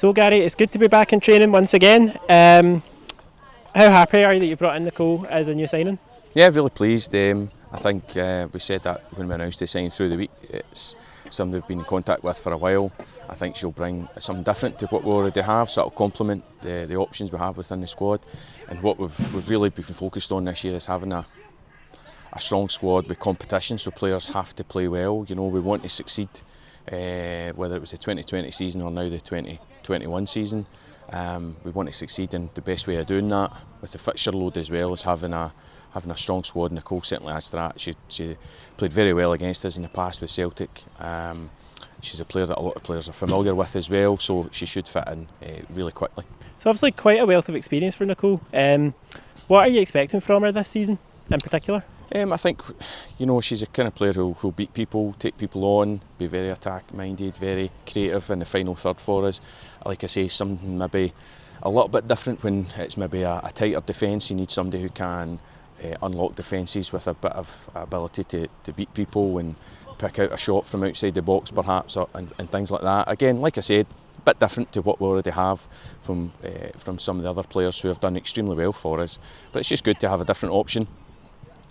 So Gary, it's good to be back in training once again. How happy are you that you brought in Nicole as a new signing? Yeah, really pleased. I think we said that when we announced the signing through the week. It's somebody we've been in contact with for a while. I think she'll bring something different to what we already have, so it'll complement the options we have within the squad. And what we've really been focused on this year is having a strong squad with competition, so players have to play well. You know, we want to succeed, whether it was the 2020 season or now the 2021 season. We want to succeed, and the best way of doing that with the fixture load as well is having a strong squad. Nicole certainly adds to that. She played very well against us in the past with Celtic. She's a player that a lot of players are familiar with as well, so she should fit in really quickly. So obviously quite a wealth of experience for Nicole. What are you expecting from her this season in particular? I think, you know, she's a kind of player who'll beat people, take people on, be very attack-minded, very creative in the final third for us. Like I say, something maybe a little bit different when it's maybe a tighter defence. You need somebody who can unlock defences with a bit of ability to beat people and pick out a shot from outside the box perhaps, and things like that. Again, like I said, a bit different to what we already have from some of the other players who have done extremely well for us. But it's just good to have a different option.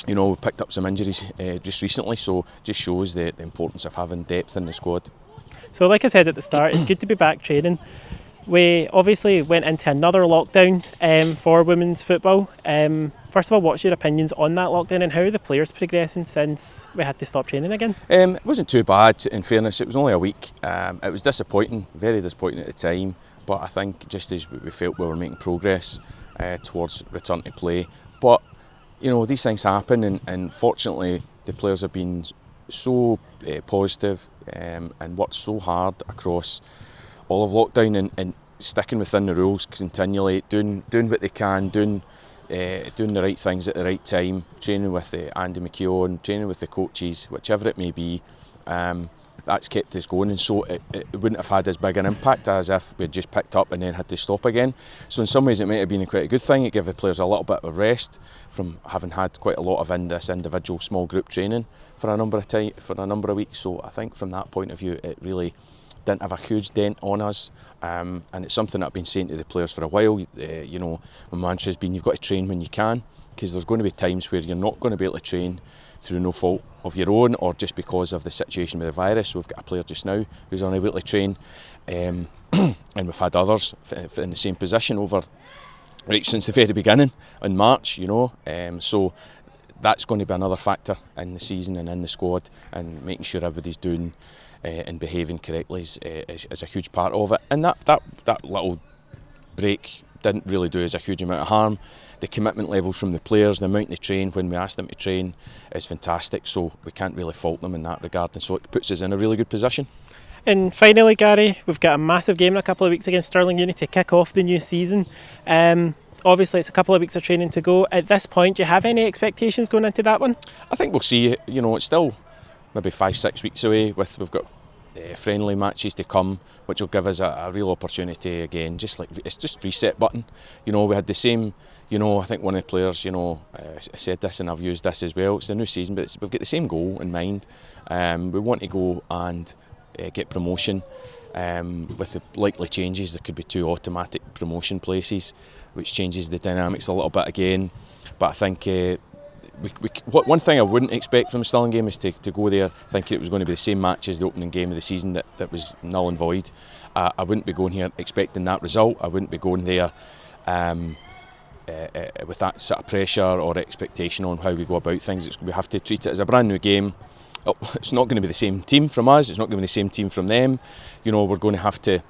You know, we've picked up some injuries just recently, so it just shows the importance of having depth in the squad. So like I said at the start, it's good to be back training. We obviously went into another lockdown for women's football. First of all, what's your opinions on that lockdown and how are the players progressing since we had to stop training again? It wasn't too bad, in fairness. It was only a week. It was disappointing, very disappointing at the time, but I think just as we felt we were making progress towards return to play. But you know, these things happen, and fortunately the players have been so positive and worked so hard across all of lockdown and sticking within the rules continually, doing what they can, doing the right things at the right time, training with Andy McKeown, training with the coaches, whichever it may be. That's kept us going, and so it wouldn't have had as big an impact as if we'd just picked up and then had to stop again. So in some ways it might have been quite a good thing. It gave the players a little bit of rest from having had quite a lot of this individual small group training for a number of weeks. So I think from that point of view it really didn't have a huge dent on us, and it's something that I've been saying to the players for a while. You know, my mantra has been you've got to train when you can, because there's going to be times where you're not going to be able to train through no fault of your own or just because of the situation with the virus. We've got a player just now who's unable to train, and we've had others in the same position right since the very beginning in March, you know. So that's going to be another factor in the season and in the squad, and making sure everybody's doing and behaving correctly is a huge part of it. And that little break didn't really do us a huge amount of harm. The commitment levels from the players, the amount they train when we ask them to train is fantastic, so we can't really fault them in that regard, and so it puts us in a really good position. And finally, Gary, we've got a massive game in a couple of weeks against Stirling Uni to kick off the new season. Obviously it's a couple of weeks of training to go. At this point, do you have any expectations going into that one? I think we'll see. You know, it's still maybe 5-6 weeks away. We've got friendly matches to come, which will give us a real opportunity again. It's just reset button. You know, we had the same. You know, I think one of the players, you know, said this, and I've used this as well. It's a new season, but we've got the same goal in mind. We want to go and get promotion. With the likely changes, there could be 2 automatic promotion places, which changes the dynamics a little bit again. But I think one thing I wouldn't expect from the Stirling game is to go there thinking it was going to be the same match as the opening game of the season that was null and void. I wouldn't be going here expecting that result. I wouldn't be going there with that sort of pressure or expectation on how we go about things. We have to treat it as a brand new game. It's not going to be the same team from us, it's not going to be the same team from them. You know, we're going to have to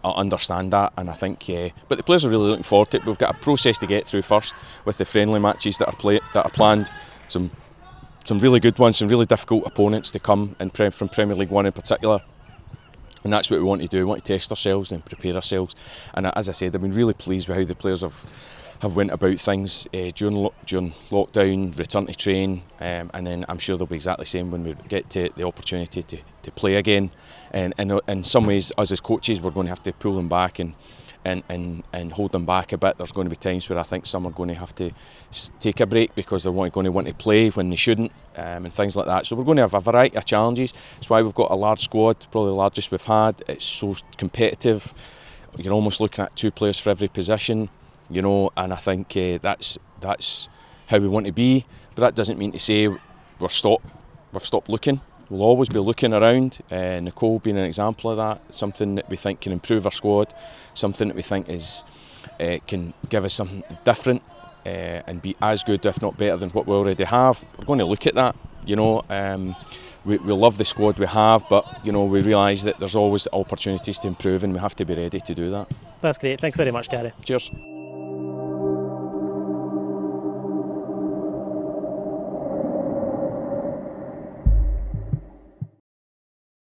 understand that, and I think but the players are really looking forward to it. We've got a process to get through first with the friendly matches that are planned, some really good ones, some really difficult opponents to come in from Premier League 1 in particular. And that's what we want to do. We want to test ourselves and prepare ourselves. And as I said, I've been really pleased with how the players have went about things during lockdown, return to train, and then I'm sure they'll be exactly the same when we get to the opportunity to play again. And in some ways, us as coaches, we're going to have to pull them back and and hold them back a bit. There's going to be times where I think some are going to have to take a break because they're going to want to play when they shouldn't, and things like that. So we're going to have a variety of challenges. That's why we've got a large squad, probably the largest we've had. It's so competitive. You're almost looking at 2 players for every position, you know, and I think that's how we want to be. But that doesn't mean to say we've stopped looking. We'll always be looking around. Nicole being an example of that, something that we think can improve our squad, something that we think can give us something different and be as good, if not better, than what we already have. We're going to look at that, you know. We love the squad we have, but you know, we realise that there's always opportunities to improve, and we have to be ready to do that. That's great. Thanks very much, Gary. Cheers.